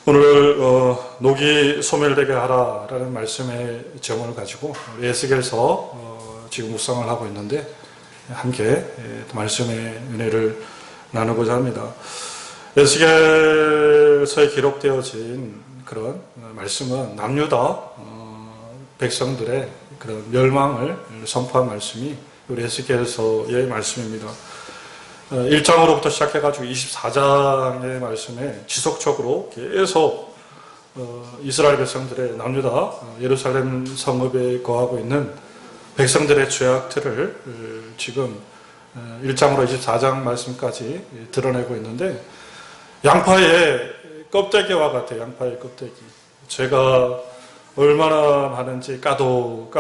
오늘 녹이 소멸되게 하라라는 말씀의 제목을 가지고 에스겔서 지금 묵상을 하고 있는데 함께 말씀의 은혜를 나누고자 합니다. 에스겔서에 기록되어진 그런 말씀은 남유다 백성들의 그런 멸망을 선포한 말씀이 우리 에스겔서의 말씀입니다. 1장으로부터 시작해가지고 24장의 말씀에 지속적으로 계속 이스라엘 백성들의 남유다 예루살렘 성읍에 거하고 있는 백성들의 죄악들을 지금 1장으로 24장 말씀까지 드러내고 있는데 양파의 껍데기와 같아요. 양파의 껍데기. 죄가 얼마나 많은지 까도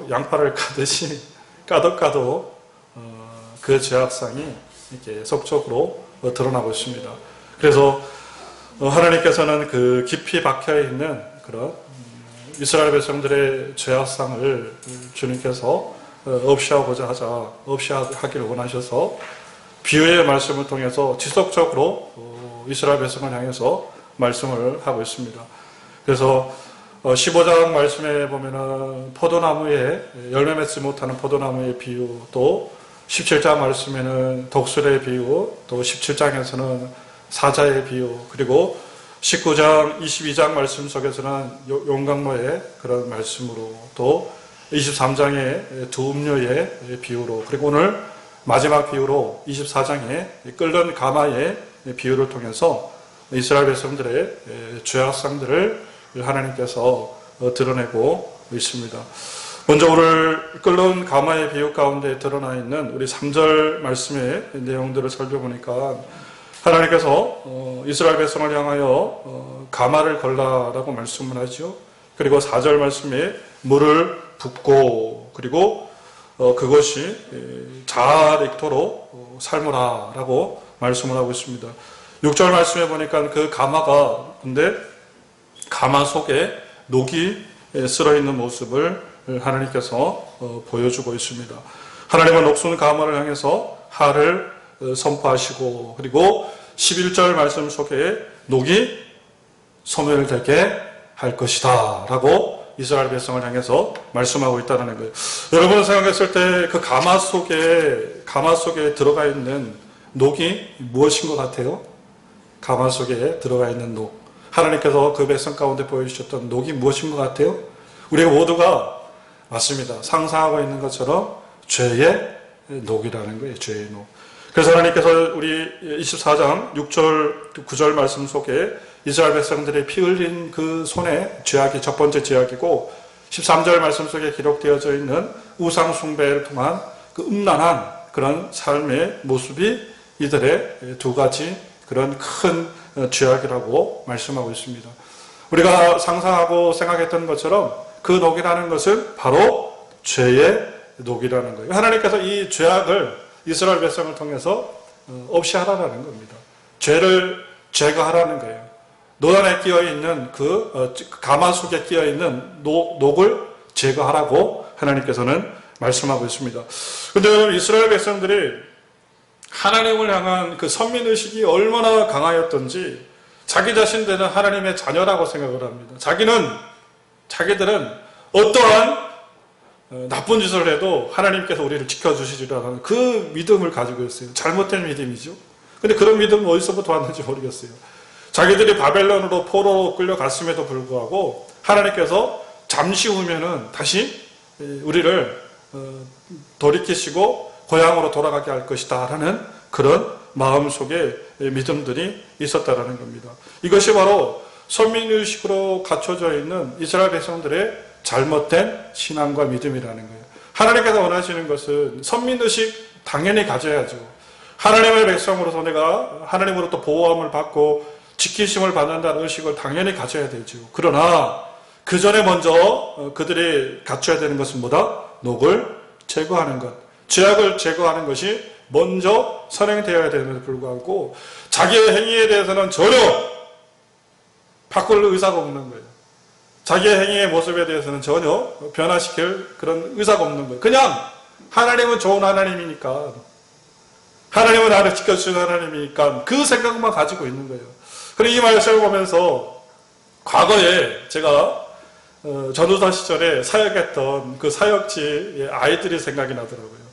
양파를 까듯이 까도 그 죄악상이 이렇게 속적으로 드러나고 있습니다. 그래서 하나님께서는 그 깊이 박혀있는 그런 이스라엘 백성들의 죄악상을 주님께서 없이하기를 원하셔서 비유의 말씀을 통해서 지속적으로 이스라엘 백성을 향해서 말씀을 하고 있습니다. 그래서 15장 말씀에 보면은 포도나무에 열매 맺지 못하는 포도나무의 비유, 또 17장 말씀에는 독수리의 비유, 또 17장에서는 사자의 비유, 그리고 19장, 22장 말씀 속에서는 용광로의 그런 말씀으로, 또 23장의 두 음료의 비유로, 그리고 오늘 마지막 비유로 24장의 끓는 가마의 비유를 통해서 이스라엘 백성들의 죄악상들을 하나님께서 드러내고 있습니다. 먼저 오늘 끓는 가마의 비유 가운데 드러나 있는 우리 3절 말씀의 내용들을 살펴보니까 하나님께서 이스라엘 백성을 향하여 가마를 걸라라고 말씀을 하죠. 그리고 4절 말씀에 물을 붓고, 그리고 그것이 잘 익도록 삶으라라고 말씀을 하고 있습니다. 6절 말씀에 보니까 그 가마가, 근데 가마 속에 녹이 쓸어있는 모습을 하나님께서 보여주고 있습니다. 하나님은 녹슨 가마를 향해서 하를 선포하시고, 그리고 11절 말씀 속에 녹이 소멸되게 할 것이다 라고 이스라엘 백성을 향해서 말씀하고 있다는 거예요. 여러분 생각했을 때 그 가마 속에 들어가 있는 녹이 무엇인 것 같아요? 가마 속에 들어가 있는 녹, 하나님께서 그 백성 가운데 보여주셨던 녹이 무엇인 것 같아요? 우리가 모두가 맞습니다. 상상하고 있는 것처럼 죄의 녹이라는 거예요. 죄의 녹. 그래서 하나님께서 우리 24장 6절 9절 말씀 속에 이스라엘 백성들이 피 흘린 그 손의 죄악이 첫 번째 죄악이고, 13절 말씀 속에 기록되어져 있는 우상 숭배를 통한 그 음란한 그런 삶의 모습이 이들의 두 가지 그런 큰 죄악이라고 말씀하고 있습니다. 우리가 상상하고 생각했던 것처럼 그 녹이라는 것은 바로 죄의 녹이라는 거예요. 하나님께서 이 죄악을 이스라엘 백성을 통해서 없이 하라는 겁니다. 죄를 제거하라는 거예요. 노단에 끼어있는 그 가마솥에 끼어있는 녹을 제거하라고 하나님께서는 말씀하고 있습니다. 그런데 이스라엘 백성들이 하나님을 향한 그 선민의식이 얼마나 강하였던지 자기 자신들은 하나님의 자녀라고 생각을 합니다. 자기들은 어떠한 나쁜 짓을 해도 하나님께서 우리를 지켜주시리라는 그 믿음을 가지고 있어요. 잘못된 믿음이죠. 근데 그런 믿음은 어디서부터 왔는지 모르겠어요. 자기들이 바벨론으로 포로로 끌려갔음에도 불구하고 하나님께서 잠시 후면은 다시 우리를 돌이키시고 고향으로 돌아가게 할 것이다 라는 그런 마음속에 믿음들이 있었다라는 겁니다. 이것이 바로 선민의식으로 갖춰져 있는 이스라엘 백성들의 잘못된 신앙과 믿음이라는 거예요. 하나님께서 원하시는 것은 선민의식 당연히 가져야죠. 하나님의 백성으로서 내가 하나님으로부터 보호함을 받고 지키심을 받는다는 의식을 당연히 가져야 되죠. 그러나 그 전에 먼저 그들이 갖춰야 되는 것은 뭐다? 녹을 제거하는 것, 죄악을 제거하는 것이 먼저 선행되어야 됨에도 불구하고 자기의 행위에 대해서는 전혀 바꿀 의사가 없는 거예요. 자기의 행위의 모습에 대해서는 전혀 변화시킬 그런 의사가 없는 거예요. 그냥 하나님은 좋은 하나님이니까, 하나님은 나를 지켜주시는 하나님이니까 그 생각만 가지고 있는 거예요. 그리고 이 말씀을 보면서 과거에 제가 전도사 시절에 사역했던 그 사역지의 아이들이 생각이 나더라고요.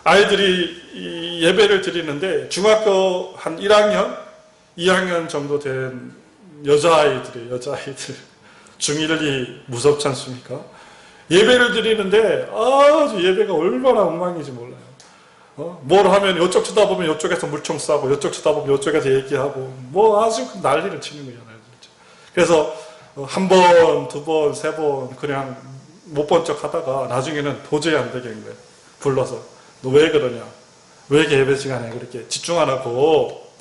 아이들이 예배를 드리는데 중학교 한 1학년, 2학년 정도 된 여자아이들이에요. 여자아이들. 중1이 무섭지 않습니까? 예배를 드리는데 아주 예배가 얼마나 엉망인지 몰라요. 뭘 하면 이쪽 쳐다보면 이쪽에서 물총 쏴고 이쪽 쳐다보면 이쪽에서 얘기하고 뭐 아주 난리를 치는 거잖아요. 그래서 한 번, 두 번, 세 번 그냥 못 본 척 하다가 나중에는 도저히 안 되겠는 거예요. 불러서 너 왜 그러냐? 왜 이렇게 예배 시간에 그렇게 집중 안 하고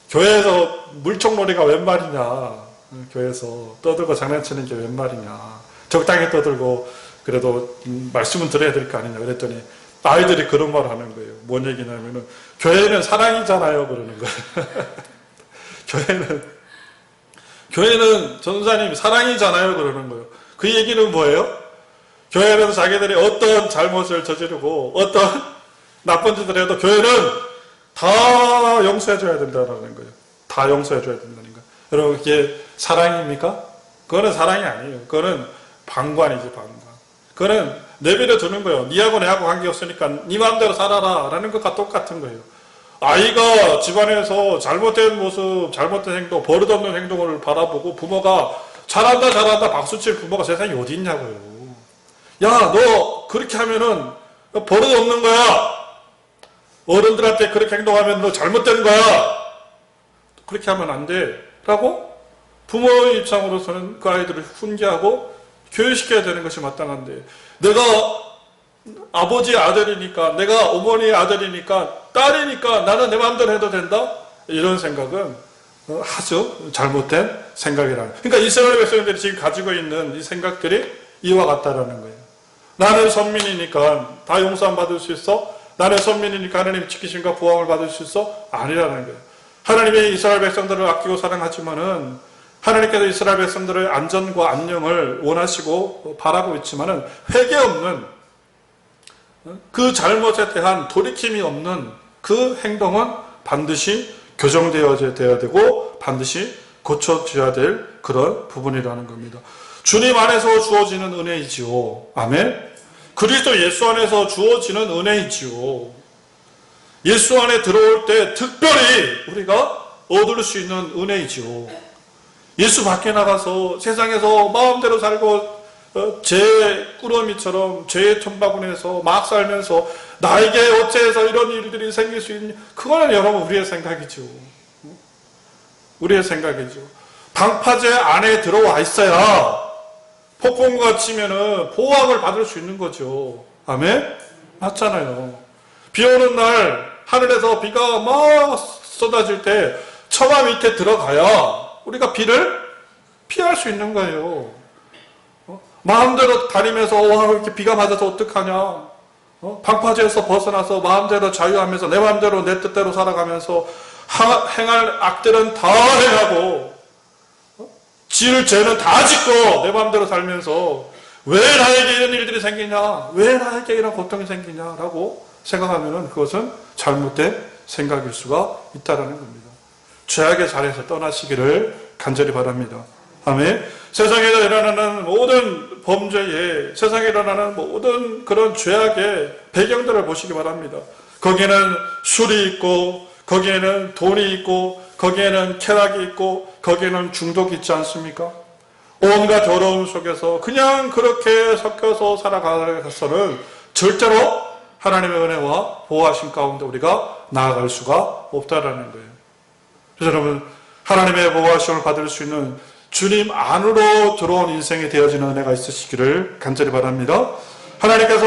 교회에서 물총놀이가 웬 말이냐? 교회에서 떠들고 장난치는 게 웬 말이냐? 적당히 떠들고 그래도 말씀은 들어야 될 거 아니냐? 그랬더니 아이들이 그런 말을 하는 거예요. 뭔 얘기냐면은 교회는 사랑이잖아요. 그러는 거예요. 교회는 전도사님이 사랑이잖아요. 그러는 거예요. 그 얘기는 뭐예요? 교회는 자기들이 어떤 잘못을 저지르고 어떤 나쁜 짓을 해도 교회는 다 용서해줘야 된다는 거예요. 다 용서해줘야 된다는 거예요. 여러분 그게 사랑입니까? 그거는 사랑이 아니에요. 그거는 방관이지 방관. 그거는 내버려 두는 거예요. 니하고 내하고 관계없으니까 니 마음대로 살아라 라는 것과 똑같은 거예요. 아이가 집안에서 잘못된 모습, 잘못된 행동, 버릇없는 행동을 바라보고 부모가 잘한다 잘한다 박수칠 부모가 세상에 어디 있냐고요. 야, 너 그렇게 하면은 버릇없는 거야. 어른들한테 그렇게 행동하면 너 잘못된 거야. 그렇게 하면 안 돼. 라고 부모의 입장으로서는 그 아이들을 훈계하고 교육시켜야 되는 것이 마땅한데, 내가 아버지의 아들이니까, 내가 어머니의 아들이니까, 딸이니까 나는 내 마음대로 해도 된다? 이런 생각은 아주 잘못된 생각이라는. 그러니까 이스라엘 백성들이 지금 가지고 있는 이 생각들이 이와 같다라는 거예요. 나는 선민이니까 다 용서함 받을 수 있어? 나는 선민이니까 하나님 지키심과 보호함을 받을 수 있어? 아니라는 거예요. 하나님이 이스라엘 백성들을 아끼고 사랑하지만은 하나님께서 이스라엘 백성들의 안전과 안녕을 원하시고 바라고 있지만은 회개 없는 그 잘못에 대한 돌이킴이 없는 그 행동은 반드시 교정되어야 되고 반드시 고쳐져야 될 그런 부분이라는 겁니다. 주님 안에서 주어지는 은혜이지요. 아멘. 그리스도 예수 안에서 주어지는 은혜이지요. 예수 안에 들어올 때 특별히 우리가 얻을 수 있는 은혜이지요. 예수 밖에 나가서 세상에서 마음대로 살고 제 꾸러미처럼 죄의 틈바구니에서 막 살면서 나에게 어째서 이런 일들이 생길 수 있냐. 그거는 여러분 우리의 생각이죠. 우리의 생각이죠. 방파제 안에 들어와 있어야 폭풍우가 치면은 보호함을 받을 수 있는 거죠. 아멘? 맞잖아요. 비 오는 날 하늘에서 비가 막 쏟아질 때 처마 밑에 들어가야 우리가 비를 피할 수 있는 거예요. 마음대로 다니면서 와 이렇게 비가 맞아서 어떡하냐. 방파제에서 벗어나서 마음대로 자유하면서 내 마음대로 내 뜻대로 살아가면서 행할 악들은 다 행하고 지을 죄는 다 짓고 내 마음대로 살면서 왜 나에게 이런 일들이 생기냐, 왜 나에게 이런 고통이 생기냐라고 생각하면은 그것은 잘못된 생각일 수가 있다는 겁니다. 죄악의 자리에서 떠나시기를 간절히 바랍니다. 아멘. 세상에 일어나는 모든 범죄에, 세상에 일어나는 모든 그런 죄악의 배경들을 보시기 바랍니다. 거기에는 술이 있고, 거기에는 돈이 있고, 거기에는 쾌락이 있고, 거기에는 중독이 있지 않습니까? 온갖 더러움 속에서 그냥 그렇게 섞여서 살아가서는 절대로 하나님의 은혜와 보호하심 가운데 우리가 나아갈 수가 없다라는 거예요. 그래서 여러분, 하나님의 보호하심을 받을 수 있는 주님 안으로 들어온 인생이 되어지는 은혜가 있으시기를 간절히 바랍니다. 하나님께서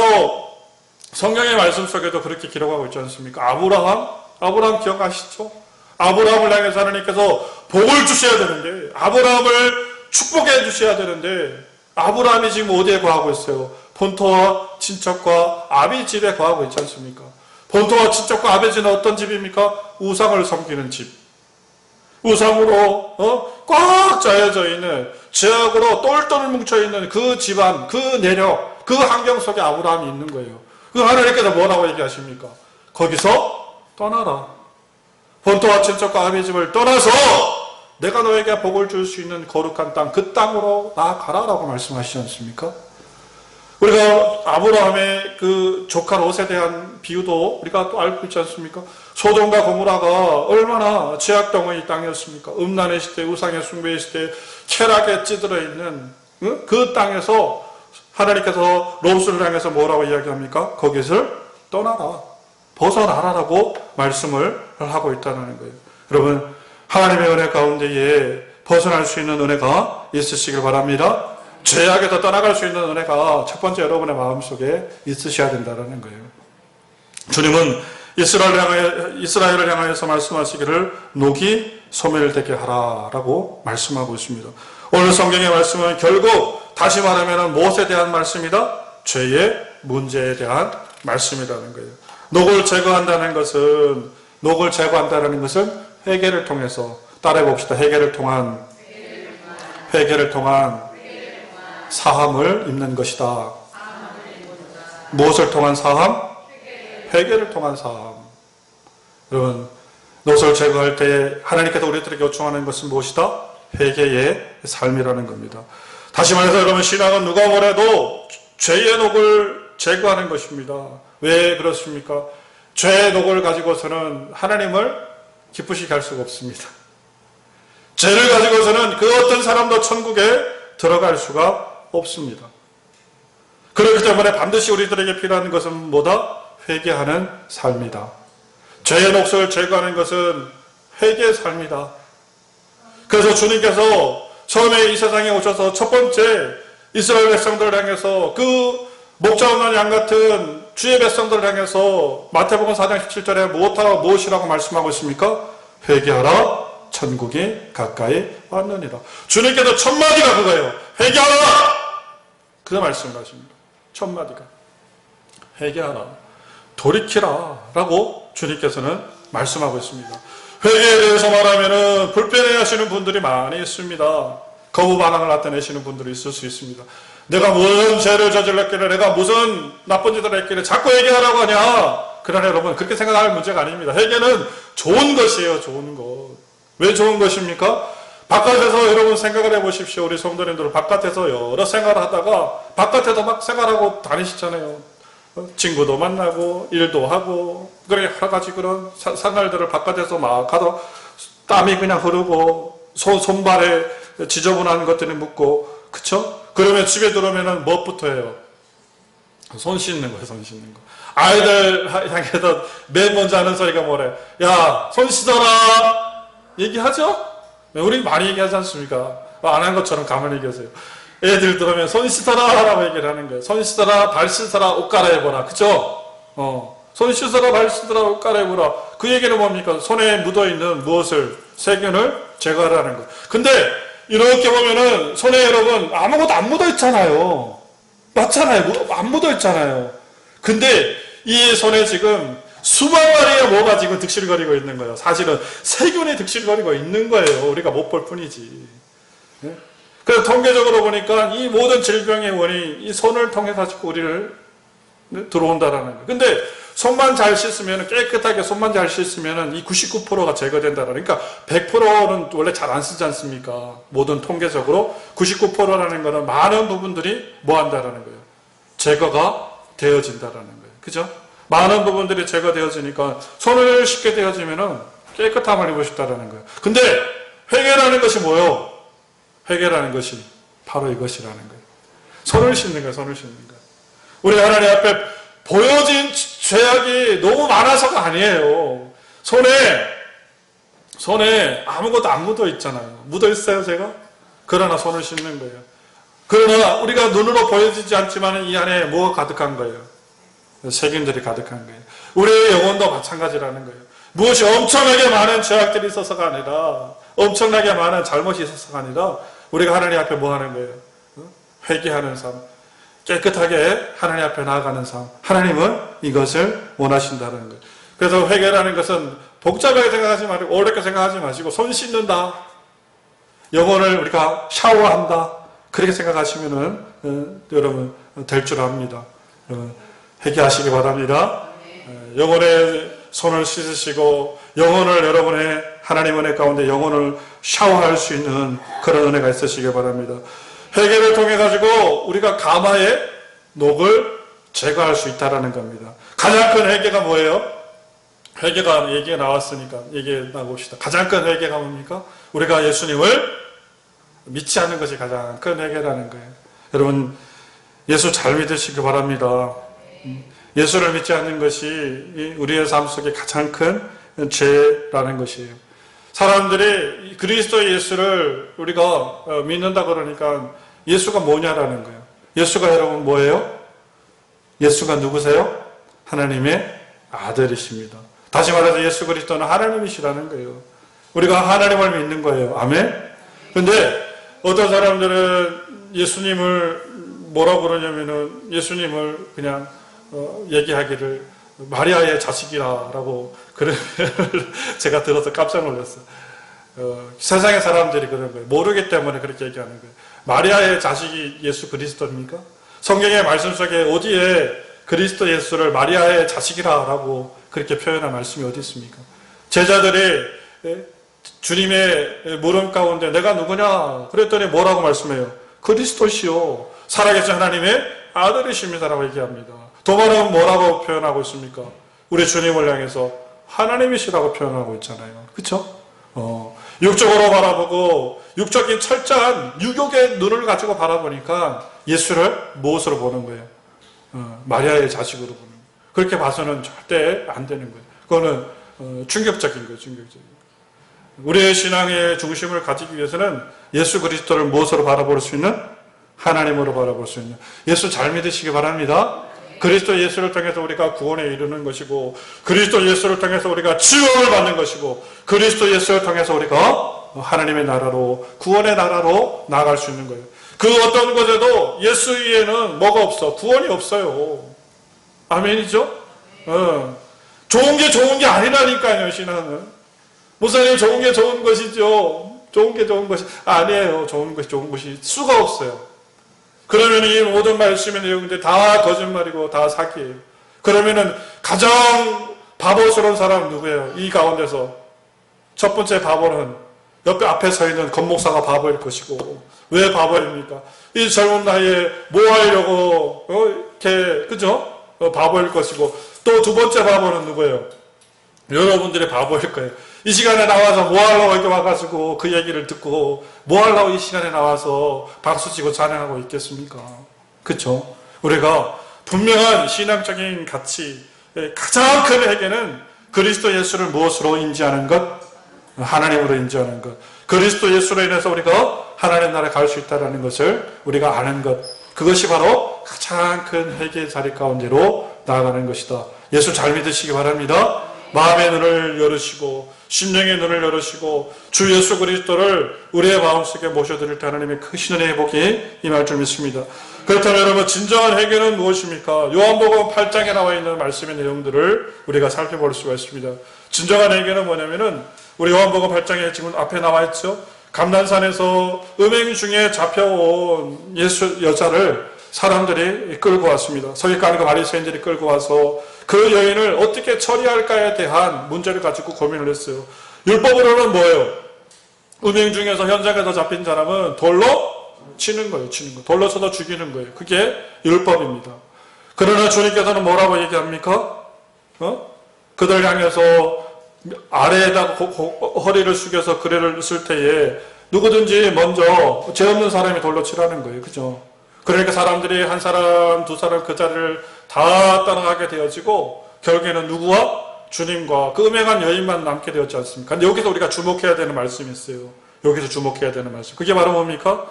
성경의 말씀 속에도 그렇게 기록하고 있지 않습니까? 아브라함 기억하시죠? 아브라함을 향해서 하나님께서 복을 주셔야 되는데, 아브라함을 축복해 주셔야 되는데, 아브라함이 지금 어디에 거하고 있어요? 본토와 친척과 아비 집에 거하고 있지 않습니까? 본토와 친척과 아비 집은 어떤 집입니까? 우상을 섬기는 집. 우상으로 꽉 짜여져 있는, 죄악으로 똘똘 뭉쳐있는 그 집안, 그 내력, 그 환경 속에 아브라함이 있는 거예요. 그 하나님께서 뭐라고 얘기하십니까? 거기서 떠나라. 본토와 친척과 아비 집을 떠나서 내가 너에게 복을 줄 수 있는 거룩한 땅, 그 땅으로 나아가라라고 말씀하시지 않습니까? 우리가 아브라함의 그 조카 롯에 대한 비유도 우리가 또 알고 있지 않습니까? 소돔과 고모라가 얼마나 죄악덩어리 땅이었습니까? 음란의 시대, 우상의 숭배의 시대, 쾌락에 찌들어 있는 그 땅에서 하나님께서 롯을 향해서 뭐라고 이야기합니까? 거기를 떠나라, 벗어나라라고 말씀을 하고 있다는 거예요. 여러분, 하나님의 은혜 가운데에 벗어날 수 있는 은혜가 있으시길 바랍니다. 죄악에서 떠나갈 수 있는 은혜가 첫 번째 여러분의 마음속에 있으셔야 된다는 거예요. 주님은 이스라엘을 향하여서 말씀하시기를 녹이 소멸되게 하라라고 말씀하고 있습니다. 오늘 성경의 말씀은 결국 다시 말하면 무엇에 대한 말씀이다? 죄의 문제에 대한 말씀이라는 거예요. 녹을 제거한다는 것은 회개를 통해서 따라해 봅시다. 회개를 통한 사함을 입는 것이다. 무엇을 통한 사함? 회개를 통한 사함. 여러분, 롯을 제거할 때 하나님께서 우리들에게 요청하는 것은 무엇이다? 회개의 삶이라는 겁니다. 다시 말해서 여러분, 신앙은 누가 뭐래도 죄의 녹을 제거하는 것입니다. 왜 그렇습니까? 죄의 녹을 가지고서는 하나님을 기쁘시게 할 수가 없습니다. 죄를 가지고서는 그 어떤 사람도 천국에 들어갈 수가 없습니다. 그렇기 때문에 반드시 우리들에게 필요한 것은 뭐다? 회개하는 삶이다. 죄의 녹을 제거하는 것은 회개의 삶이다. 그래서 주님께서 처음에 이 세상에 오셔서 첫 번째 이스라엘 백성들을 향해서 그 목자 없는 양 같은 주의 백성들을 향해서 마태복음 4장 17절에 무엇이라고 말씀하고 있습니까? 회개하라, 천국이 가까이 왔느니라. 주님께서 첫 마디가 그거예요. 회개하라! 그 말씀을 하십니다. 첫 마디가. 회개하라, 돌이키라 라고 주님께서는 말씀하고 있습니다. 회개에 대해서 말하면 불편해 하시는 분들이 많이 있습니다. 거부 반응을 나타내시는 분들이 있을 수 있습니다. 내가 무슨 죄를 저질렀길래, 내가 무슨 나쁜 짓을 했길래 자꾸 회개하라고 하냐. 그러나 여러분, 그렇게 생각할 문제가 아닙니다. 회개는 좋은 것이에요. 좋은 것. 왜 좋은 것입니까? 바깥에서 여러분 생각을 해보십시오. 우리 성도님들 바깥에서 여러 생활을 하다가 바깥에서 막 생활하고 다니시잖아요. 친구도 만나고 일도 하고 그렇게 여러 가지 그런 생활들을 바깥에서 막 하다 땀이 그냥 흐르고 손발에 지저분한 것들이 묻고, 그쵸? 그러면 집에 들어오면 무엇부터 해요? 손 씻는 거예요. 손 씻는 거. 아이들 향해서 맨 먼저 하는 소리가 뭐래? 야, 손 씻어라 얘기하죠? 우리 많이 얘기하지 않습니까? 안 한 것처럼 가만히 계세요. 애들 들으면 손 씻어라 라고 얘기를 하는 거예요. 손 씻어라, 발 씻어라, 옷 갈아입어라. 그쵸? 손 씻어라, 발 씻어라, 옷 갈아입어라. 그 얘기는 뭡니까? 손에 묻어있는 무엇을? 세균을 제거하라는 거예요. 근데 이렇게 보면은 손에 여러분 아무것도 안 묻어있잖아요. 맞잖아요. 안 묻어있잖아요. 근데 이 손에 지금 수만 마리의 뭐가 지금 득실거리고 있는 거예요. 사실은 세균이 득실거리고 있는 거예요. 우리가 못 볼 뿐이지. 네? 그래서 통계적으로 보니까 이 모든 질병의 원인이 이 손을 통해서 우리를 들어온다라는 거예요. 근데 손만 잘 씻으면, 깨끗하게 손만 잘 씻으면 이 99%가 제거된다라는 거예요. 그러니까 100%는 원래 잘 안 쓰지 않습니까? 모든 통계적으로 99%라는 거는 많은 부분들이 뭐 한다라는 거예요. 제거가 되어진다라는 거예요. 그죠? 많은 부분들이 제거되어지니까 손을 씻게 되어지면은 깨끗함을 입으셨다라는 거예요. 근데 회개라는 것이 뭐예요? 회개라는 것이 바로 이것이라는 거예요. 손을 씻는 거예요. 손을 씻는 거예요. 우리 하나님 앞에 보여진 죄악이 너무 많아서가 아니에요. 손에 아무것도 안 묻어 있잖아요. 묻어 있어요, 제가? 그러나 손을 씻는 거예요. 그러나 우리가 눈으로 보여지지 않지만 이 안에 뭐가 가득한 거예요? 세균들이 가득한 거예요. 우리의 영혼도 마찬가지라는 거예요. 무엇이 엄청나게 많은 죄악들이 있어서가 아니라, 엄청나게 많은 잘못이 있어서가 아니라, 우리가 하나님 앞에 뭐 하는 거예요? 회개하는 삶. 깨끗하게 하나님 앞에 나아가는 삶. 하나님은 이것을 원하신다는 거예요. 그래서 회개라는 것은 복잡하게 생각하지 말고, 어렵게 생각하지 마시고, 손 씻는다. 영혼을 우리가 샤워한다. 그렇게 생각하시면은, 여러분, 될 줄 압니다. 회개하시기 바랍니다. 영혼의 손을 씻으시고, 영혼을 여러분의 하나님 은혜 가운데 영혼을 샤워할 수 있는 그런 은혜가 있으시길 바랍니다. 회개를 통해 가지고 우리가 가마의 녹을 제거할 수 있다라는 겁니다. 가장 큰 회개가 뭐예요? 회개가 얘기가 나왔으니까 얘기해 나봅시다. 가장 큰 회개가 뭡니까? 우리가 예수님을 믿지 않는 것이 가장 큰 회개라는 거예요. 여러분, 예수 잘 믿으시기 바랍니다. 예수를 믿지 않는 것이 우리의 삶 속에 가장 큰 죄라는 것이에요. 사람들이 그리스도 예수를 우리가 믿는다 그러니까 예수가 뭐냐라는 거예요. 예수가 여러분 뭐예요? 예수가 누구세요? 하나님의 아들이십니다. 다시 말해서 예수 그리스도는 하나님이시라는 거예요. 우리가 하나님을 믿는 거예요. 아멘? 근데 어떤 사람들은 예수님을 뭐라고 그러냐면은 예수님을 그냥 얘기하기를 마리아의 자식이라고 그런 제가 들어서 깜짝 놀랐어요. 세상의 사람들이 그런 거예요. 모르기 때문에 그렇게 얘기하는 거예요. 마리아의 자식이 예수 그리스도입니까? 성경의 말씀 속에 어디에 그리스도 예수를 마리아의 자식이라고 그렇게 표현한 말씀이 어디 있습니까? 제자들이 주님의 물음 가운데 내가 누구냐? 그랬더니 뭐라고 말씀해요? 그리스도시요. 살아계신 하나님의 아들이십니다라고 얘기합니다. 도마는 뭐라고 표현하고 있습니까? 우리 주님을 향해서 하나님이시라고 표현하고 있잖아요. 그렇죠? 육적으로 바라보고 육적인 철저한 유욕의 눈을 가지고 바라보니까 예수를 무엇으로 보는 거예요? 마리아의 자식으로 보는 거예요. 그렇게 봐서는 절대 안 되는 거예요. 그거는 충격적인 거예요. 충격적인 거예요. 우리의 신앙의 중심을 가지기 위해서는 예수 그리스도를 무엇으로 바라볼 수 있는? 하나님으로 바라볼 수 있는. 예수 잘 믿으시기 바랍니다. 그리스도 예수를 통해서 우리가 구원에 이르는 것이고, 그리스도 예수를 통해서 우리가 지원을 받는 것이고, 그리스도 예수를 통해서 우리가 하나님의 나라로, 구원의 나라로 나아갈 수 있는 거예요. 그 어떤 것에도 예수 위에는 뭐가 없어? 구원이 없어요. 아멘이죠? 좋은 게 좋은 게 아니라니까요, 신앙은. 목사님, 좋은 게 좋은 것이죠. 좋은 게 좋은 것이 아니에요. 좋은 것이 좋은 것이 수가 없어요. 그러면 이 모든 말씀의 내용인데 다 거짓말이고 다 사기예요. 그러면은 가장 바보스러운 사람은 누구예요? 이 가운데서 첫 번째 바보는 옆에 앞에 서 있는 건목사가 바보일 것이고, 왜 바보입니까? 이 젊은 나이에 뭐 하려고 이렇게 그죠? 바보일 것이고, 또 두 번째 바보는 누구예요? 여러분들이 바보일 거예요. 이 시간에 나와서 뭐 하려고 이렇게 와가지고 그 얘기를 듣고 뭐 하려고 이 시간에 나와서 박수치고 찬양하고 있겠습니까? 그쵸? 우리가 분명한 신앙적인 가치, 가장 큰 회개는 그리스도 예수를 무엇으로 인지하는 것? 하나님으로 인지하는 것. 그리스도 예수로 인해서 우리가 하나님 나라에 갈 수 있다는 것을 우리가 아는 것. 그것이 바로 가장 큰 회개의 자리 가운데로 나아가는 것이다. 예수 잘 믿으시기 바랍니다. 마음의 눈을 열으시고 심령의 눈을 열으시고 주 예수 그리스도를 우리의 마음속에 모셔드릴 때 하나님의 크신 은혜의 복이 임할 줄 믿습니다. 그렇다면 여러분, 진정한 회개는 무엇입니까? 요한복음 8장에 나와 있는 말씀의 내용들을 우리가 살펴볼 수가 있습니다. 진정한 회개는 뭐냐면은 우리 요한복음 8장에 지금 앞에 나와 있죠. 감난산에서 음행 중에 잡혀온 예수 여자를 사람들이 끌고 왔습니다. 서기관과 바리새인들이 끌고 와서 그 여인을 어떻게 처리할까에 대한 문제를 가지고 고민을 했어요. 율법으로는 뭐예요? 음행 중에서 현장에서 잡힌 사람은 돌로 치는 거예요. 치는 거. 돌로 쳐서 죽이는 거예요. 그게 율법입니다. 그러나 주님께서는 뭐라고 얘기합니까? 그들 향해서 아래에다 허리를 숙여서 그레를 쓸 때에 누구든지 먼저 죄 없는 사람이 돌로 치라는 거예요. 그죠? 그러니까 사람들이 한 사람, 두 사람 그 자리를 다 따라가게 되어지고 결국에는 누구와? 주님과 그 음행한 여인만 남게 되었지 않습니까? 근데 여기서 우리가 주목해야 되는 말씀이 있어요. 여기서 주목해야 되는 말씀. 그게 바로 뭡니까?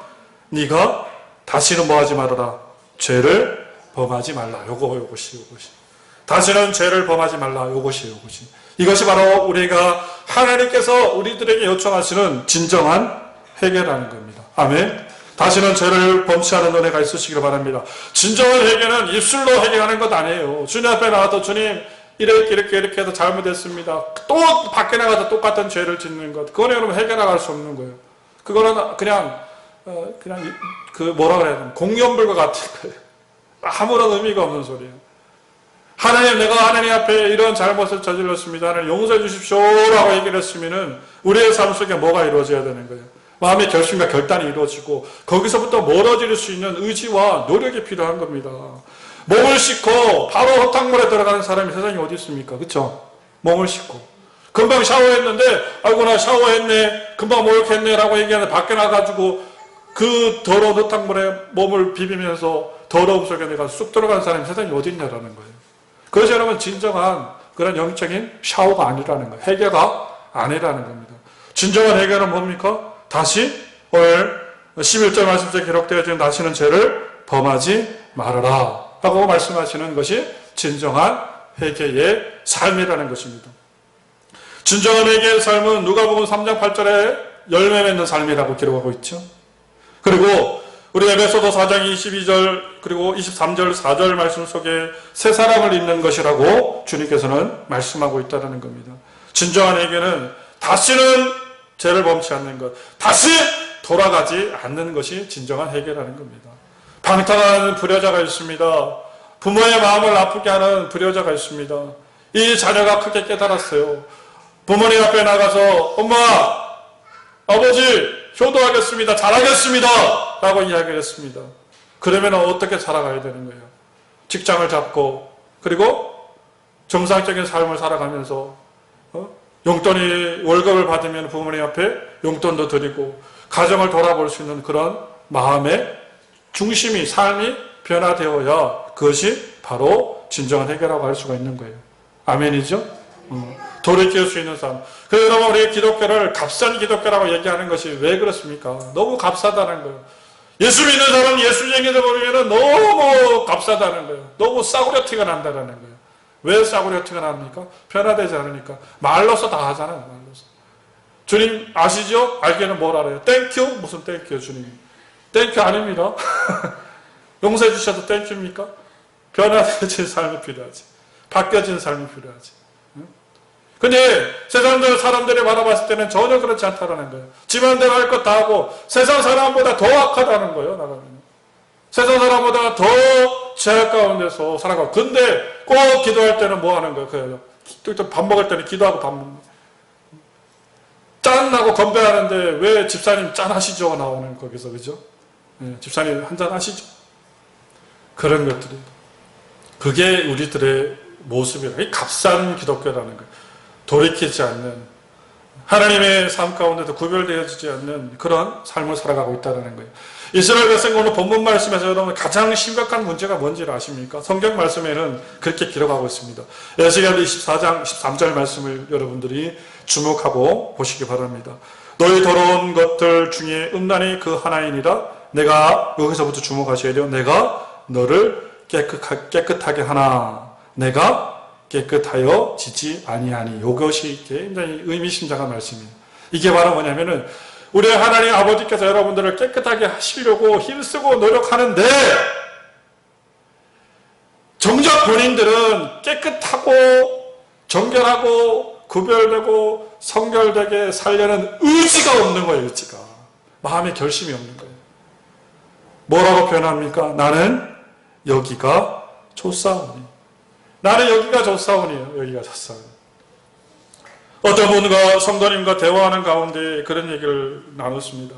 네가 다시는 뭐 하지 말아라. 죄를 범하지 말라. 요것이. 다시는 죄를 범하지 말라. 요것이. 이것이 바로 우리가 하나님께서 우리들에게 요청하시는 진정한 회개라는 겁니다. 아멘. 다시는 죄를 범치 않은 은혜가 있으시길 바랍니다. 진정한 회개는 입술로 회개하는 것 아니에요. 주님 앞에 나와서 주님 이렇게 해서 잘못했습니다. 또 밖에 나가서 똑같은 죄를 짓는 것. 그거는 여러분 해결나갈 수 없는 거예요. 그거는 그냥 그 뭐라 그래야 되나 공연불과 같은 거예요. 아무런 의미가 없는 소리예요. 하나님, 내가 하나님 앞에 이런 잘못을 저질렀습니다. 하나님 용서해 주십시오. 라고 얘기를 했으면은 우리의 삶 속에 뭐가 이루어져야 되는 거예요? 마음의 결심과 결단이 이루어지고 거기서부터 멀어질 수 있는 의지와 노력이 필요한 겁니다. 몸을 씻고 바로 흙탕물에 들어가는 사람이 세상에 어디 있습니까? 그쵸? 몸을 씻고 금방 샤워했는데 아이고 나 샤워했네 금방 목욕했네 라고 얘기하는데 밖에 나가지고 그 더러운 흙탕물에 몸을 비비면서 더러움 속에 내가 쑥 들어간 사람이 세상에 어디 있냐라는 거예요. 그것이 여러분 진정한 그런 영적인 샤워가 아니라는 거예요. 해결가 아니라는 겁니다. 진정한 해결은 뭡니까? 다시 오늘 11절 말씀 속에 기록되어진 다시는 죄를 범하지 말아라 라고 말씀하시는 것이 진정한 회개의 삶이라는 것입니다. 진정한 회개의 삶은 누가복음 3장 8절에 열매 맺는 삶이라고 기록하고 있죠. 그리고 우리 에베소서 4장 22절 그리고 23절 4절 말씀 속에 새 사람을 입는 것이라고 주님께서는 말씀하고 있다는 겁니다. 진정한 회개는 다시는 죄를 범치 않는 것, 다시 돌아가지 않는 것이 진정한 회개라는 겁니다. 방탕한 불효자가 있습니다. 부모의 마음을 아프게 하는 불효자가 있습니다. 이 자녀가 크게 깨달았어요. 부모님 앞에 나가서 엄마, 아버지 효도하겠습니다. 잘하겠습니다. 라고 이야기를 했습니다. 그러면 어떻게 살아가야 되는 거예요? 직장을 잡고 그리고 정상적인 삶을 살아가면서 용돈이 월급을 받으면 부모님 앞에 용돈도 드리고 가정을 돌아볼 수 있는 그런 마음의 중심이 삶이 변화되어야 그것이 바로 진정한 해결이라고 할 수가 있는 거예요. 아멘이죠? 돌이킬 수 있는 삶. 그래서 여러분 우리 기독교를 값싼 기독교라고 얘기하는 것이 왜 그렇습니까? 너무 값싸다는 거예요. 예수 믿는 사람 예수 얘기를 보면 너무 값싸다는 거예요. 너무 싸구려 티가 난다는 거예요. 왜 싸구려 티가 납니까? 변화되지 않으니까. 말로서 다 하잖아요. 말로서. 주님 아시죠? 알기는 뭘 알아요? 땡큐? 무슨 땡큐요 주님이? 땡큐 아닙니다. 용서해 주셔도 땡큐입니까? 변화되어진 삶이 필요하지. 바뀌어진 삶이 필요하지. 근데 세상 사람들이 바라봤을 때는 전혀 그렇지 않다는 거예요. 집안대로 할 것 다 하고 세상 사람보다 더 악하다는 거예요. 나가면. 세상 사람보다 더 죄악 가운데서 살아가고. 근데 꼭 기도할 때는 뭐 하는 거예요? 밥 먹을 때는 기도하고 밥 먹는 거예요. 짠하고 건배하는데 왜 집사님 짠하시죠? 나오는 거기서 그죠? 네, 집사님 한잔 하시죠? 그런 것들이. 그게 우리들의 모습이라. 이 값싼 기독교라는 거예요. 돌이키지 않는 하나님의 삶 가운데도 구별되어지지 않는 그런 삶을 살아가고 있다는 거예요. 이스라엘 백성 오늘 본문 말씀에서 여러분 가장 심각한 문제가 뭔지를 아십니까? 성경 말씀에는 그렇게 기록하고 있습니다. 에스겔 24장 13절 말씀을 여러분들이 주목하고 보시기 바랍니다. 너희 더러운 것들 중에 음란이 그 하나이니라. 내가 여기서부터 주목하셔야 돼요. 내가 너를 깨끗하게 하나. 내가 깨끗하여 지지 아니하니. 이것이 굉장히 의미심장한 말씀이에요. 이게 바로 뭐냐면은 우리 하나님 아버지께서 여러분들을 깨끗하게 하시려고 힘쓰고 노력하는데 정작 본인들은 깨끗하고 정결하고 구별되고 성결되게 살려는 의지가 없는 거예요. 의지가. 마음의 결심이 없는 거예요. 뭐라고 표현합니까? 나는 여기가 좋사오니. 나는 여기가 좋사오니요. 여기가 좋사오니. 어떤 분과 성도님과 대화하는 가운데 그런 얘기를 나눴습니다.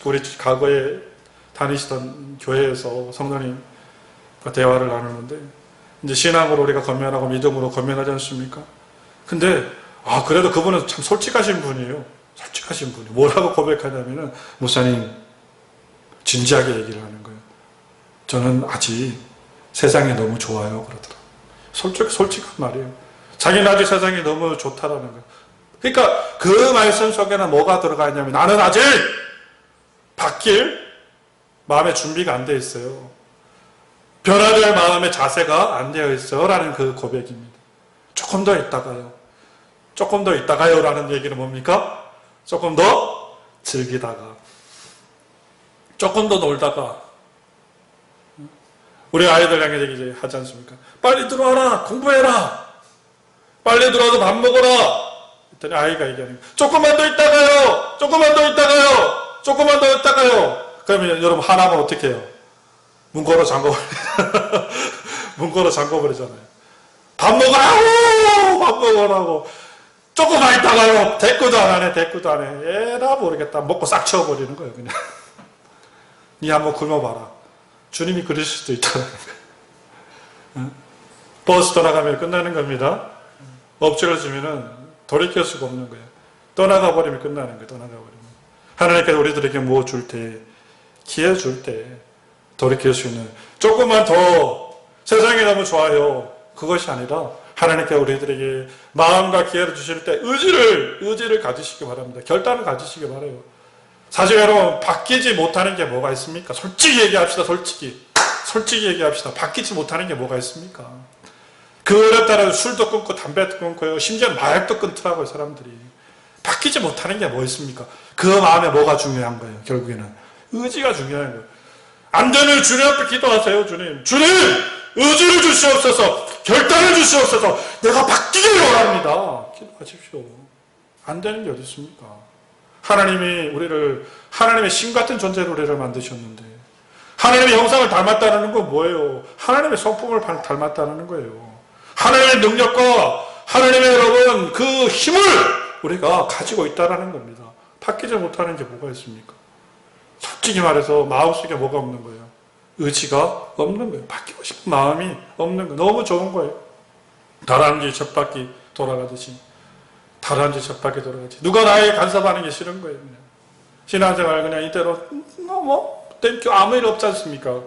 우리 과거에 다니시던 교회에서 성도님과 대화를 나누는데 이제 신앙으로 우리가 건면하고 믿음으로 건면하지 않습니까? 근데 그래도 그분은 참 솔직하신 분이에요. 솔직하신 분이 뭐라고 고백하냐면은 목사님 진지하게 얘기를 하는 거예요. 저는 아직 세상이 너무 좋아요 그러더라고요. 솔직한 말이에요. 자기는 아직 세상이 너무 좋다라는 거예요. 그러니까 그 말씀 속에는 뭐가 들어가 있냐면 나는 아직 바뀔 마음의 준비가 안 되어 있어요. 변화될 마음의 자세가 안 되어 있어요 라는 그 고백입니다. 조금 더 있다가요. 조금 더 있다가요 라는 얘기는 뭡니까? 조금 더 즐기다가 조금 더 놀다가 우리 아이들 향해 얘기 하지 않습니까? 빨리 들어와라. 공부해라. 빨리 들어와서 밥 먹어라. 그랬더니 아이가 얘기하는 거예요. 조금만 더 있다가요. 조금만 더 있다가요. 조금만 더 있다가요. 그러면 여러분 하나면 어떻게 해요? 문 걸어 잠궈버리잖아요. 문 걸어 잠궈버리잖아요. 밥 먹으라고! 밥 먹으라고! 조금만 있다가요. 대꾸도 안 하네, 대꾸도 안 해. 에라 모르겠다. 먹고 싹 치워버리는 거예요, 그냥. 니 한번 굶어봐라. 주님이 그러실 수도 있다는 거예요. 버스 떠나가면 끝나는 겁니다. 엎질러지면은 돌이킬 수가 없는 거예요. 떠나가 버리면 끝나는 거예요, 떠나가 버리면. 하나님께서 우리들에게 뭐 줄 때, 기회 줄 때, 돌이킬 수 있는, 조금만 더 세상이 너무 좋아요. 그것이 아니라, 하나님께서 우리들에게 마음과 기회를 주실 때 의지를 가지시기 바랍니다. 결단을 가지시기 바라요. 사실 여러분, 바뀌지 못하는 게 뭐가 있습니까? 솔직히 얘기합시다, 솔직히 얘기합시다. 바뀌지 못하는 게 뭐가 있습니까? 그에 따라 술도 끊고 담배도 끊고요. 심지어 마약도 끊더라고요, 사람들이. 바뀌지 못하는 게 뭐 있습니까? 그 마음에 뭐가 중요한 거예요, 결국에는. 의지가 중요한 거예요. 안 되는 주님 앞에 기도하세요, 주님. 주님! 의지를 주시옵소서, 결단을 주시옵소서, 내가 바뀌기를 원합니다. 기도하십시오. 안 되는 게 어디 있습니까? 하나님이 우리를, 하나님의 신 같은 존재로 우리를 만드셨는데, 하나님의 형상을 닮았다는 건 뭐예요? 하나님의 성품을 닮았다는 거예요. 하나님의 능력과 하나님의 여러분 그 힘을 우리가 가지고 있다는 겁니다. 바뀌지 못하는 게 뭐가 있습니까? 솔직히 말해서 마음속에 뭐가 없는 거예요? 의지가 없는 거예요. 바뀌고 싶은 마음이 없는 거예요. 너무 좋은 거예요. 다람쥐 젖바퀴 돌아가듯이. 다람쥐 젖바퀴 돌아가듯이. 누가 나에게 간섭하는 게 싫은 거예요. 그냥. 신앙생활 그냥 이대로 땡큐 아무 일 없지 않습니까?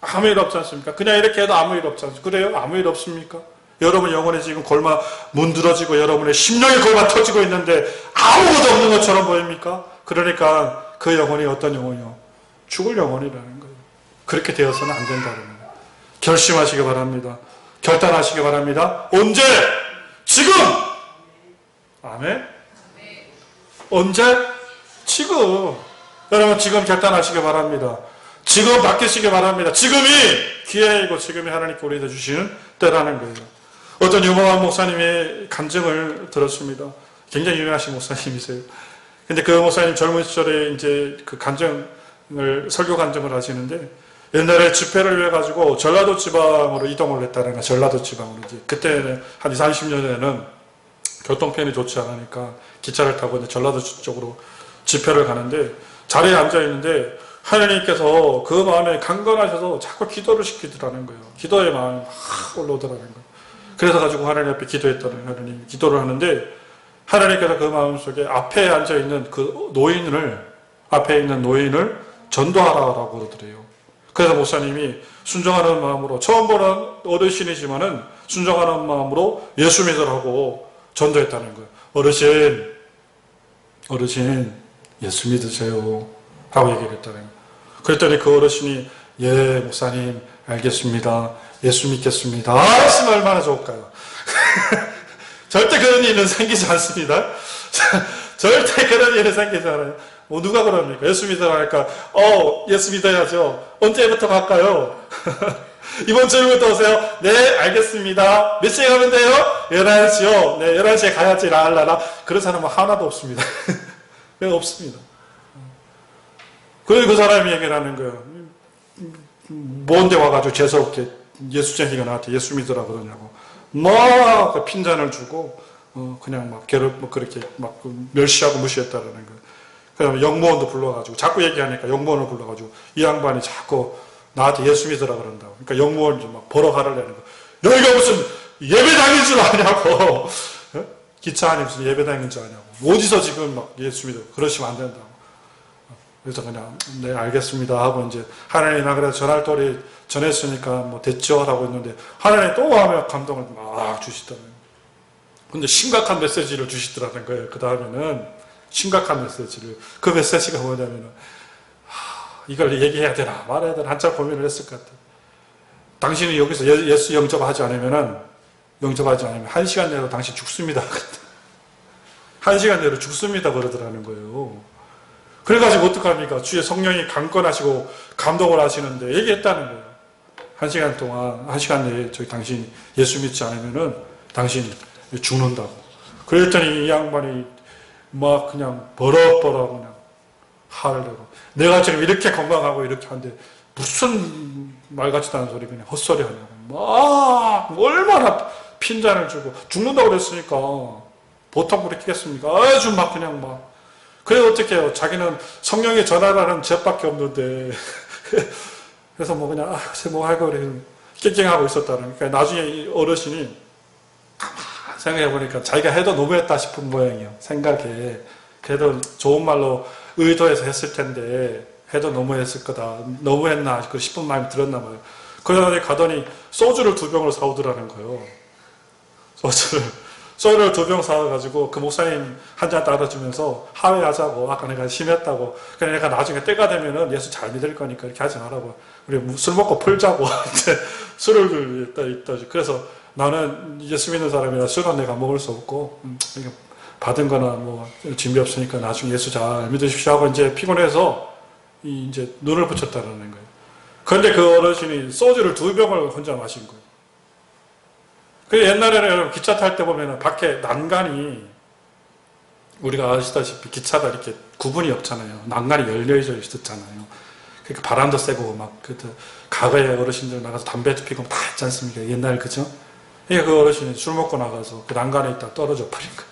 아무 일 없지 않습니까? 그냥 이렇게 해도 아무 일 없지 않습니까? 그래요? 아무 일 없습니까? 여러분 영혼에 지금 골마 문드러지고 여러분의 심령이 골마 터지고 있는데 아무것도 없는 것처럼 보입니까? 그러니까 그 영혼이 어떤 영혼이요? 죽을 영혼이라는 거예요. 그렇게 되어서는 안 된다는 거예요. 결심하시기 바랍니다. 결단하시기 바랍니다. 언제? 지금! 아멘? 언제? 지금. 여러분 지금 결단하시기 바랍니다. 지금 바뀌시기 바랍니다. 지금이 기회이고 지금이 하나님께 우리에게 주시는 때라는 거예요. 어떤 유명한 목사님의 간증을 들었습니다. 굉장히 유명하신 목사님이세요. 근데 그 목사님 젊은 시절에 이제 그 설교 간증을 하시는데 옛날에 집회를 위해 가지고 전라도 지방으로 이동을 했다는 거예요. 전라도 지방으로. 이제 그때는 한 20, 30년 전에는 교통편이 좋지 않으니까 기차를 타고 이제 전라도 쪽으로 집회를 가는데 자리에 앉아 있는데 하나님께서 그 마음에 강건하셔서 자꾸 기도를 시키더라는 거예요. 기도의 마음이 막 올라오더라는 거예요. 그래서 가지고 하나님 앞에 기도했다는 거예요. 하나님 기도를 하는데 하나님께서 그 마음속에 앞에 앉아 있는 그 앞에 있는 노인을 전도하라고 그러더래요. 그래서 목사님이 순종하는 마음으로 처음 보는 어르신이지만은 순종하는 마음으로 예수 믿으라고 전도했다는 거예요. 어르신 예수 믿으세요 하고 얘기를 했다는 거예요. 그랬더니 그 어르신이 예 목사님 알겠습니다. 예수 믿겠습니다. 말씀 얼마나 좋을까요? 절대 그런 일은 생기지 않습니다. 절대 그런 일은 생기지 않아요. 누가 그럽니까? 예수 믿으라 하니까 예수 믿어야죠. 언제부터 갈까요? 이번 주부터 오세요. 네 알겠습니다. 몇 시에 가면 돼요? 11시요. 네 11시에 가야지 라라라. 그런 사람은 하나도 없습니다. 없습니다. 그래서 그 사람이 얘기를 하는 거예요. 뭔데 와가지고 재수없게 예수쟁이가 나한테 예수 믿으라 그러냐고. 막 핀잔을 주고 그냥 막 그렇게 막 멸시하고 무시했다라는 거예요. 그다음에 영무원도 불러가지고 자꾸 얘기하니까 영무원을 불러가지고 이 양반이 자꾸 나한테 예수 믿으라 그런다고. 그러니까 영무원이 막 보러 가려는 거예요. 여기가 무슨 예배당인 줄 아냐고. 기차 안에 무슨 예배당인 줄 아냐고. 어디서 지금 막 예수 믿어. 그러시면 안 된다고. 그래서 그냥 네 알겠습니다 하고 이제 하나님이나 그래서 전할도리 전했으니까 뭐 됐죠 라고 했는데 하나님 또 하며 감동을 막 주시더라고요. 근데 심각한 메시지를 주시더라는 거예요. 그 다음에는 심각한 메시지를. 그 메시지가 뭐냐면은 이걸 얘기해야 되나 말해야 되나 한참 고민을 했을 것 같아요. 당신이 여기서 예수 영접하지 않으면 1시간 내로 당신 죽습니다. 1시간 내로 죽습니다 그러더라는 거예요. 그래가지고 어떡합니까? 주의 성령이 강건하시고 감동을 하시는데 얘기했다는 거예요. 1시간 내에 당신이 예수 믿지 않으면은 당신이 죽는다고. 그랬더니 이 양반이 막 그냥 버럭버럭 그냥 화를 내고 내가 지금 이렇게 건강하고 이렇게 하는데 무슨 말 같지도 않은 소리 그냥 헛소리 하냐고. 막 얼마나 핀잔을 주고 죽는다고 그랬으니까 보통 그렇게 했겠습니까? 아주 막 그냥 막. 그래 어떻게 해요? 자기는 성령의 전하라는 죄밖에 없는데 그래서 뭐 그냥 뭐 할거 그래 깽깽하고 있었다는. 그러니까 나중에 이 어르신이 생각해 보니까 자기가 해도 너무했다 싶은 모양이에요. 생각에 그래도 좋은 말로 의도해서 했을 텐데 해도 너무했을 거다. 너무했나 싶은 마음이 들었나 봐요. 그러다 가더니 소주를 2병을 사오더라는 거예요. 소주를 2병 사와가지고 그 목사님 한 잔 따라주면서 하회하자고. 아까 내가 심했다고. 그래 내가 나중에 때가 되면은 예수 잘 믿을 거니까 이렇게 하지 말라고. 우리 술 먹고 풀자고. 술을 있다. 그래서 나는 예수 믿는 사람이라 술은 내가 먹을 수 없고 받은 거나 뭐 준비 없으니까 나중에 예수 잘 믿으십시오 하고 이제 피곤해서 이제 눈을 붙였다는 거예요. 그런데 그 어르신이 소주를 2병을 혼자 마신 거예요. 그 옛날에는 여러분 기차 탈 때 보면 밖에 난간이 우리가 아시다시피 기차가 이렇게 구분이 없잖아요. 난간이 열려 있었잖아요. 그러니까 바람도 세고 막 과거에 어르신들 나가서 담배도 피고 다 했지 않습니까? 옛날 그죠? 그러니까 그 어르신이 술 먹고 나가서 그 난간에 있다 떨어져 버린 거예요.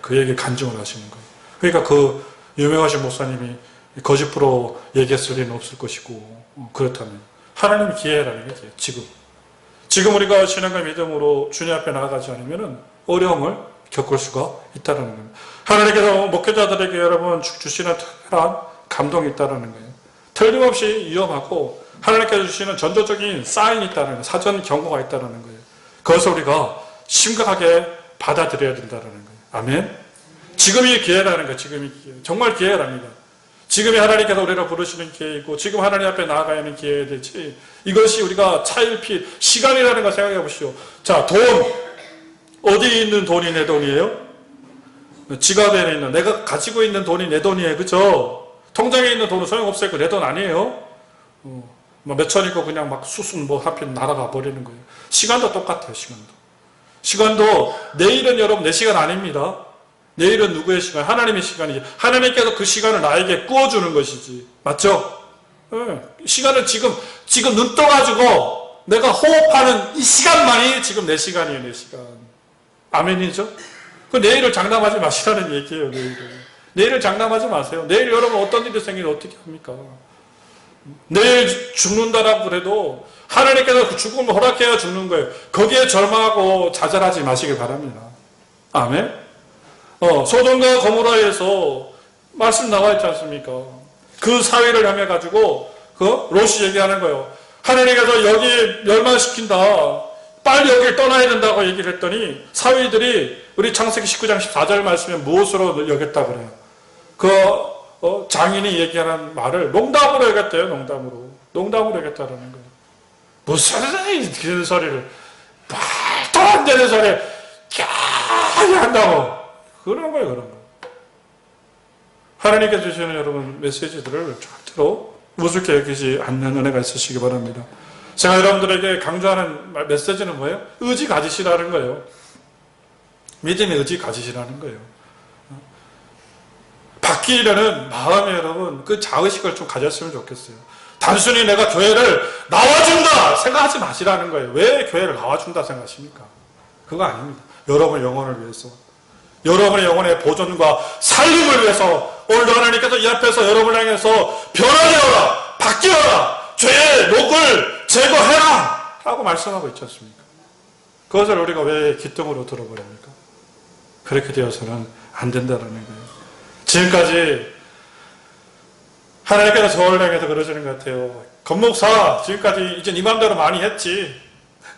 그 얘기를 간증을 하시는 거예요. 그러니까 그 유명하신 목사님이 거짓부로 얘기했을 리는 없을 것이고 그렇다면 하나님의 기회라는 게 지금 우리가 신앙과 믿음으로 주님 앞에 나아가지 않으면 어려움을 겪을 수가 있다는 겁니다. 하나님께서 목회자들에게 여러분 주시는 특별한 감동이 있다는 거예요. 틀림없이 위험하고 하나님께서 주시는 전조적인 사인이 있다는 거예요. 사전 경고가 있다는 거예요. 그것을 우리가 심각하게 받아들여야 된다는 거예요. 아멘. 지금이 기회라는 거예요. 지금이 기회. 정말 기회랍니다. 지금이 하나님께서 우리를 부르시는 기회이고 지금 하나님 앞에 나아가야 하는 기회야 되지. 이것이 우리가 차일피 시간이라는 걸 생각해 보시오. 자, 돈. 어디에 있는 돈이 내 돈이에요? 지갑에 있는 내가 가지고 있는 돈이 내 돈이에요. 그죠? 통장에 있는 돈은 소용없어요. 내 돈 아니에요. 몇 천이고 그냥 막 수순 뭐 하필 날아가 버리는 거예요. 시간도 똑같아요. 시간도 내일은 여러분 내 시간 아닙니다. 내일은 누구의 시간? 하나님의 시간이지. 하나님께서 그 시간을 나에게 꾸어주는 것이지. 맞죠? 시간을 지금 눈 떠가지고 내가 호흡하는 이 시간만이 지금 내 시간이에요. 내 시간. 아멘이죠? 그 내일을 장담하지 마시라는 얘기예요. 내일을 장담하지 마세요. 내일 여러분 어떤 일이 생기면 어떻게 합니까? 내일 죽는다라고 그래도 하나님께서 그 죽음을 허락해야 죽는 거예요. 거기에 절망하고 좌절하지 마시길 바랍니다. 아멘? 소돔과 고모라에서 말씀 나와 있지 않습니까? 그 사회를 향해 가지고 롯이 얘기하는 거예요. 하나님께서 여기 멸망시킨다. 빨리 여기를 떠나야 된다고 얘기를 했더니 사위들이 우리 창세기 19장 14절 말씀에 무엇으로 여겼다 그래요? 장인이 얘기하는 말을 농담으로 여겼대요. 농담으로 여겼다라는 거예요. 무슨 그런 소리를 말도 안 되는 소리를 캬 한다고 그런 거예요. 하나님께서 주시는 여러분 메시지들을 절대로 우습게 여기지 않는 은혜가 있으시기 바랍니다. 제가 여러분들에게 강조하는 메시지는 뭐예요? 의지 가지시라는 거예요. 믿음의 의지 가지시라는 거예요. 바뀌려는 마음에 여러분 그 자의식을 좀 가졌으면 좋겠어요. 단순히 내가 교회를 나와준다 생각하지 마시라는 거예요. 왜 교회를 나와준다 생각하십니까? 그거 아닙니다. 여러분의 영혼을 위해서, 여러분의 영혼의 보존과 살림을 위해서 오늘도 하나님께서 이 앞에서 여러분을 향해서 변화되어라, 바뀌어라, 죄의 녹을 제거해라 라고 말씀하고 있지 않습니까? 그것을 우리가 왜 기쁨으로 들어버립니까? 그렇게 되어서는 안 된다는 거예요. 지금까지 하나님께서 저를 향해서 그러시는 것 같아요. 건목사 지금까지 이제 네 맘대로 많이 했지.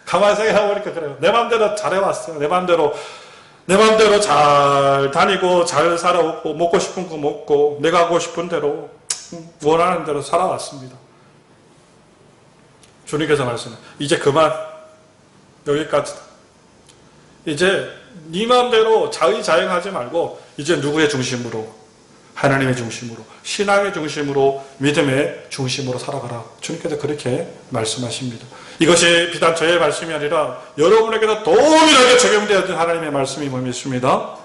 가만히 생각해보니까 그래요. 내 맘대로 잘해왔어요. 내 맘대로 잘 다니고 잘 살아오고 먹고 싶은 거 먹고 내가 하고 싶은 대로 원하는 대로 살아왔습니다. 주님께서 말씀해 이제 그만 여기까지다. 이제 네 마음대로 자의자행하지 말고 이제 누구의 중심으로? 하나님의 중심으로, 신앙의 중심으로, 믿음의 중심으로 살아가라. 주님께서 그렇게 말씀하십니다. 이것이 비단 저의 말씀이 아니라 여러분에게도 동일하게 적용되어진 하나님의 말씀임을 믿습니다.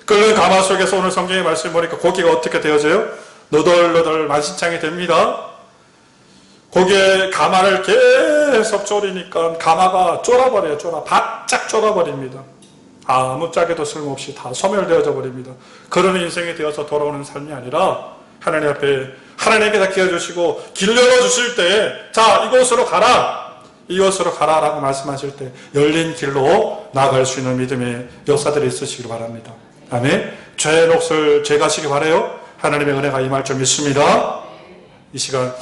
끓는 가마 속에서 오늘 성경의 말씀을 보니까 고기가 어떻게 되어져요? 너덜너덜 만신창이 됩니다. 거기에 가마를 계속 졸이니까 가마가 쫄아버려요. 바짝 쫄아버립니다. 아무짝에도 쓸모없이 다 소멸되어져 버립니다. 그런 인생이 되어서 돌아오는 삶이 아니라 하나님 앞에 하나님께서 기어주시고 길 열어주실 때 자 이곳으로 가라 이곳으로 가라라고 말씀하실 때 열린 길로 나아갈 수 있는 믿음의 역사들이 있으시길 바랍니다. 아멘. 죄의 몫을 제가시기 바라요. 하나님의 은혜가 임할 줄 믿습니다. 이 시간